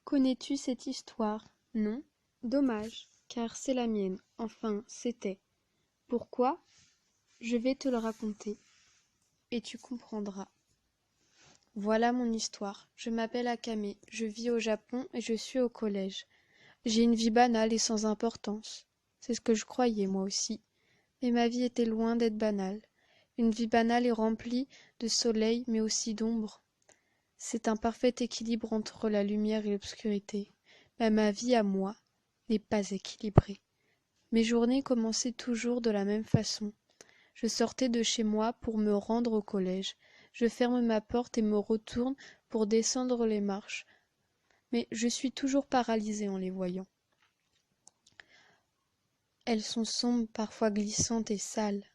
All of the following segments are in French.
Connais-tu cette histoire? Non? Dommage, car c'est la mienne. Enfin, c'était. Pourquoi? Je vais te le raconter, et tu comprendras. Voilà mon histoire. Je m'appelle Akame, je vis au Japon et je suis au collège. J'ai une vie banale et sans importance. C'est ce que je croyais moi aussi. Mais ma vie était loin d'être banale. Une vie banale est remplie de soleil mais aussi d'ombre. C'est un parfait équilibre entre la lumière et l'obscurité. Mais ma vie à moi n'est pas équilibrée. Mes journées commençaient toujours de la même façon. Je sortais de chez moi pour me rendre au collège. Je ferme ma porte et me retourne pour descendre les marches. Mais je suis toujours paralysée en les voyant. Elles sont sombres, parfois glissantes et sales.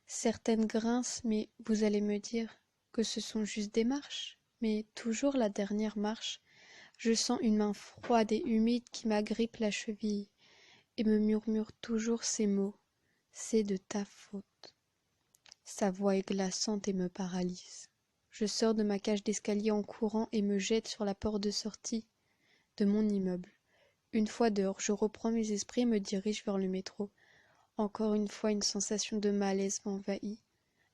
Certaines grincent, mais vous allez me dire que ce sont juste des marches. Mais toujours la dernière marche, je sens une main froide et humide qui m'agrippe la cheville et me murmure toujours ces mots. C'est de ta faute. Sa voix est glaçante et me paralyse. Je sors de ma cage d'escalier en courant et me jette sur la porte de sortie de mon immeuble. Une fois dehors, je reprends mes esprits et me dirige vers le métro. Encore une fois, une sensation de malaise m'envahit.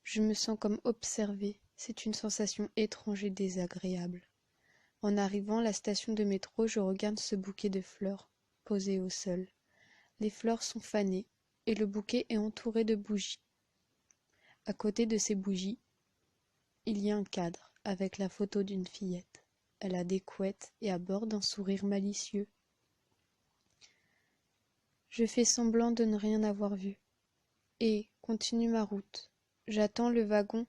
Je me sens comme observée. C'est une sensation étrange et désagréable. En arrivant à la station de métro, je regarde ce bouquet de fleurs, posé au sol. Les fleurs sont fanées, et le bouquet est entouré de bougies. À côté de ces bougies, il y a un cadre, avec la photo d'une fillette. Elle a des couettes et aborde un sourire malicieux. Je fais semblant de ne rien avoir vu, et continue ma route. J'attends le wagon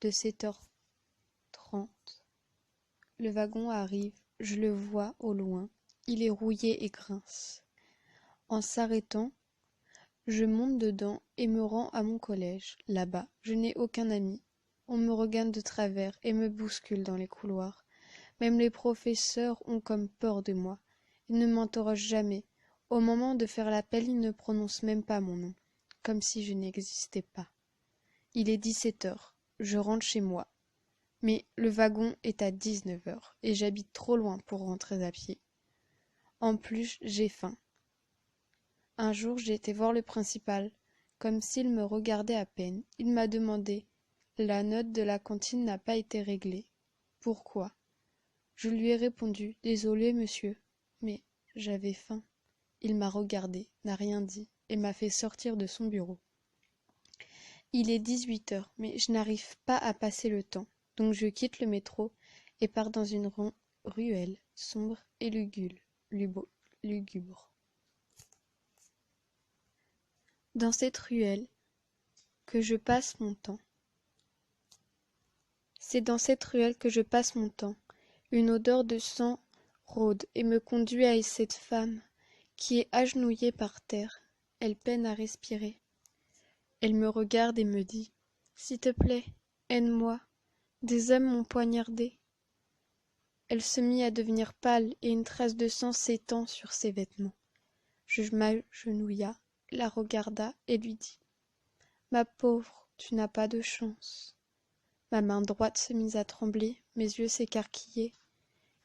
de 7h30. Le wagon arrive, je le vois au loin. Il est rouillé et grince. En s'arrêtant, je monte dedans et me rends à mon collège. Là-bas, je n'ai aucun ami. On me regarde de travers et me bouscule dans les couloirs. Même les professeurs ont comme peur de moi. Ils ne m'interrogent jamais. Au moment de faire l'appel, ils ne prononcent même pas mon nom, comme si je n'existais pas. Il est 17h. Je rentre chez moi. Mais le wagon est à 19h et j'habite trop loin pour rentrer à pied. En plus, j'ai faim. Un jour, j'ai été voir le principal, comme s'il me regardait à peine. Il m'a demandé: la note de la cantine n'a pas été réglée. Pourquoi? Je lui ai répondu: désolé, monsieur, mais j'avais faim. Il m'a regardé, n'a rien dit, et m'a fait sortir de son bureau. Il est 18h, mais je n'arrive pas à passer le temps, donc je quitte le métro et pars dans une ruelle sombre et lugubre. Dans cette ruelle que je passe mon temps. C'est dans cette ruelle que je passe mon temps. Une odeur de sang rôde et me conduit à cette femme qui est agenouillée par terre. Elle peine à respirer. Elle me regarde et me dit: s'il te plaît, aide-moi. Des hommes m'ont poignardée. Elle se mit à devenir pâle et une trace de sang s'étend sur ses vêtements. Je m'agenouilla, la regarda et lui dis: ma pauvre, tu n'as pas de chance. Ma main droite se mit à trembler, mes yeux s'écarquillaient,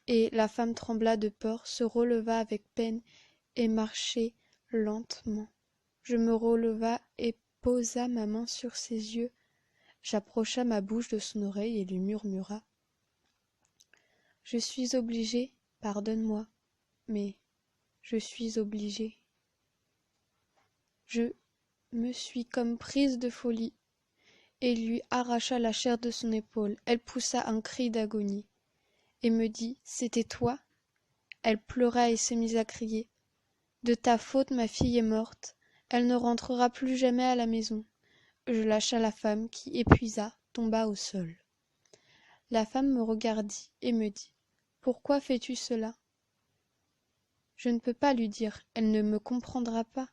et la femme trembla de peur, se releva avec peine et marchait lentement. Je me releva et posa ma main sur ses yeux. J'approcha ma bouche de son oreille et lui murmura: je suis obligée, pardonne-moi, mais je suis obligée. Je me suis comme prise de folie et lui arracha la chair de son épaule. Elle poussa un cri d'agonie et me dit: c'était toi? Elle pleura et se mit à crier: de ta faute, ma fille est morte. Elle ne rentrera plus jamais à la maison. Je lâcha la femme qui, épuisa, tomba au sol. La femme me regardit et me dit: pourquoi fais-tu cela? Je ne peux pas lui dire, elle ne me comprendra pas.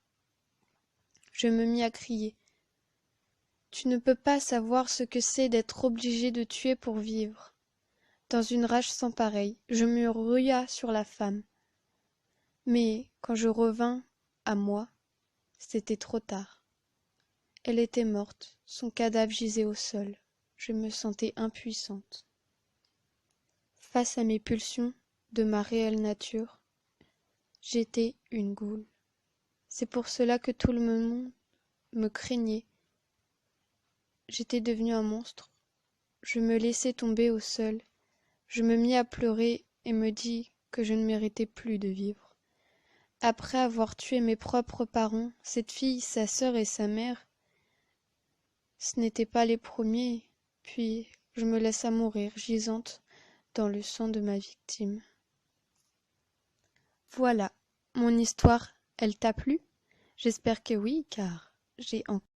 Je me mis à crier: tu ne peux pas savoir ce que c'est d'être obligé de tuer pour vivre. Dans une rage sans pareille, je me rua sur la femme. Mais quand je revins à moi, c'était trop tard. Elle était morte, son cadavre gisait au sol. Je me sentais impuissante. Face à mes pulsions, de ma réelle nature. J'étais une goule. C'est pour cela que tout le monde me craignait. J'étais devenue un monstre. Je me laissai tomber au sol. Je me mis à pleurer et me dis que je ne méritais plus de vivre. Après avoir tué mes propres parents, cette fille, sa sœur et sa mère, ce n'étaient pas les premiers, puis je me laissa mourir gisante dans le sang de ma victime. Voilà, mon histoire, elle t'a plu? J'espère que oui, car j'ai encore